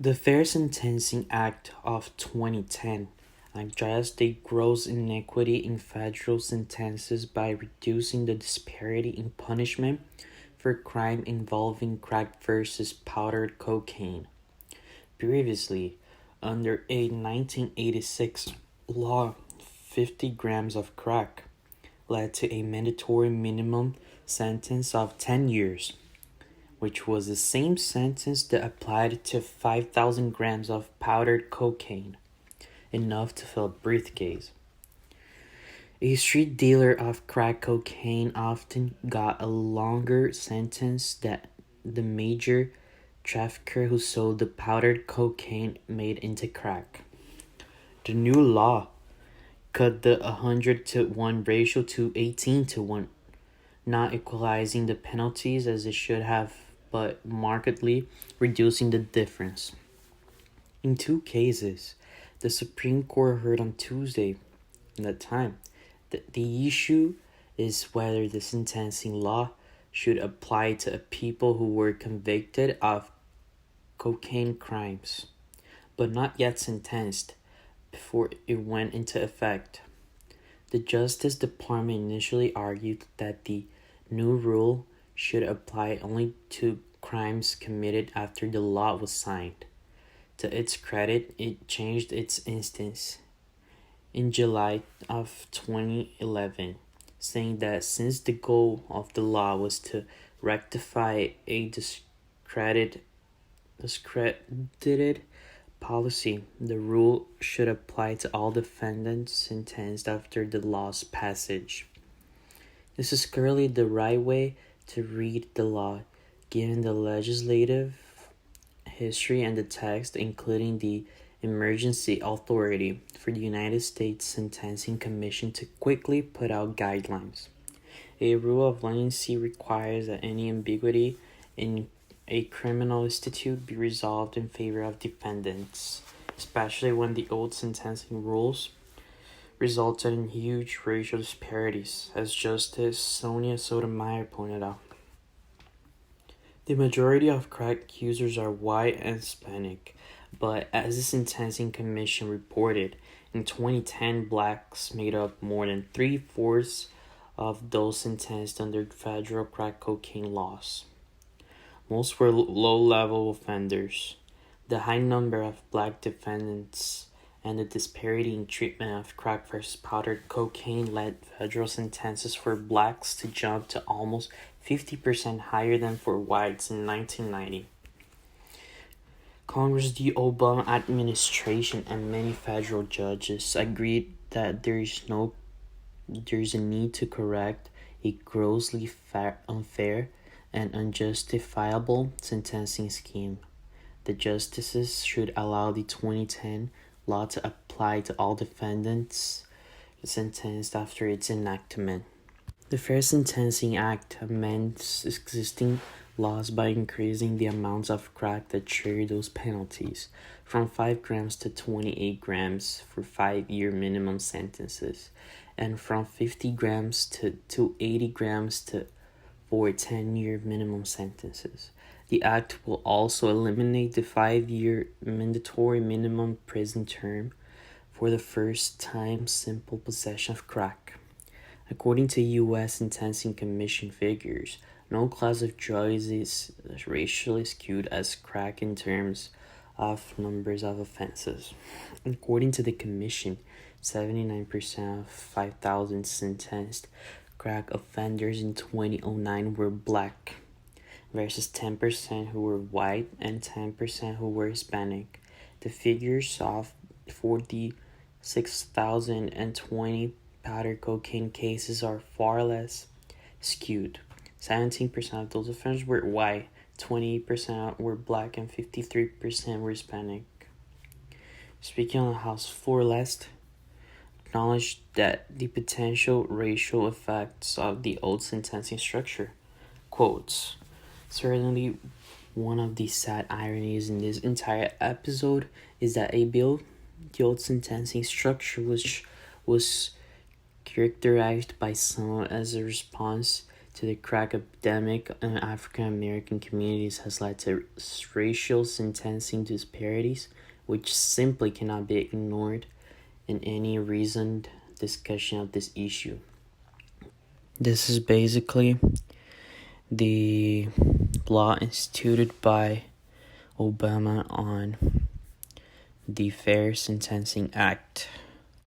The Fair Sentencing Act of 2010 addressed the gross inequity in federal sentences by reducing the disparity in punishment for crime involving crack versus powdered cocaine. Previously, under a 1986 law, 50 grams of crack led to a mandatory minimum sentence of 10 years, which was the same sentence that applied to 5,000 grams of powdered cocaine, enough to fill a briefcase. A street dealer of crack cocaine often got a longer sentence than the major trafficker who sold the powdered cocaine made into crack. The new law cut the 100-to-1 ratio to 18-to-1, not equalizing the penalties as it should have, but markedly reducing the difference. In two cases, the Supreme Court heard on Tuesday, at that time, that the issue is whether the sentencing law should apply to people who were convicted of cocaine crimes, but not yet sentenced before it went into effect. The Justice Department initially argued that the new rule should apply only to crimes committed after the law was signed. To its credit, it changed its stance in July of 2011, saying that since the goal of the law was to rectify a discredited policy, the rule should apply to all defendants sentenced after the law's passage. This is clearly the right way to read the law, given the legislative history and the text, including the emergency authority for the United States Sentencing Commission to quickly put out guidelines. A rule of leniency requires that any ambiguity in a criminal statute be resolved in favor of defendants, especially when the old sentencing rules resulted in huge racial disparities, as Justice Sonia Sotomayor pointed out. The majority of crack users are white and Hispanic, but as the Sentencing Commission reported, in 2010, blacks made up more than three-fourths of those sentenced under federal crack cocaine laws. Most were low-level offenders. The high number of black defendants and the disparity in treatment of crack versus powdered cocaine led federal sentences for blacks to jump to almost 50% higher than for whites in 1990. Congress, the Obama administration, and many federal judges agreed that there is a need to correct a grossly unfair and unjustifiable sentencing scheme. The justices should allow the 2010 law to apply to all defendants sentenced after its enactment. The Fair Sentencing Act amends existing laws by increasing the amounts of crack that trigger those penalties from 5 grams to 28 grams for 5-year minimum sentences, and from 50 grams to 80 grams for 10-year minimum sentences. The act will also eliminate the 5-year mandatory minimum prison term for the first time simple possession of crack. According to U.S. Sentencing Commission figures, no class of drugs is racially skewed as crack in terms of numbers of offenses. According to the Commission, 79% of 5,000 sentenced crack offenders in 2009 were black, versus 10% who were white and 10% who were Hispanic. The figures of 46,020 powder cocaine cases are far less skewed. 17% of those offenders were white, 28% were black, and 53% were Hispanic. Speaking on the House floor last, acknowledged that the potential racial effects of the old sentencing structure. Quotes, certainly one of the sad ironies in this entire episode is that the old sentencing structure which was characterized by some as a response to the crack epidemic in African American communities has led to racial sentencing disparities, which simply cannot be ignored in any reasoned discussion of this issue. This is basically the law instituted by Obama on the Fair Sentencing Act.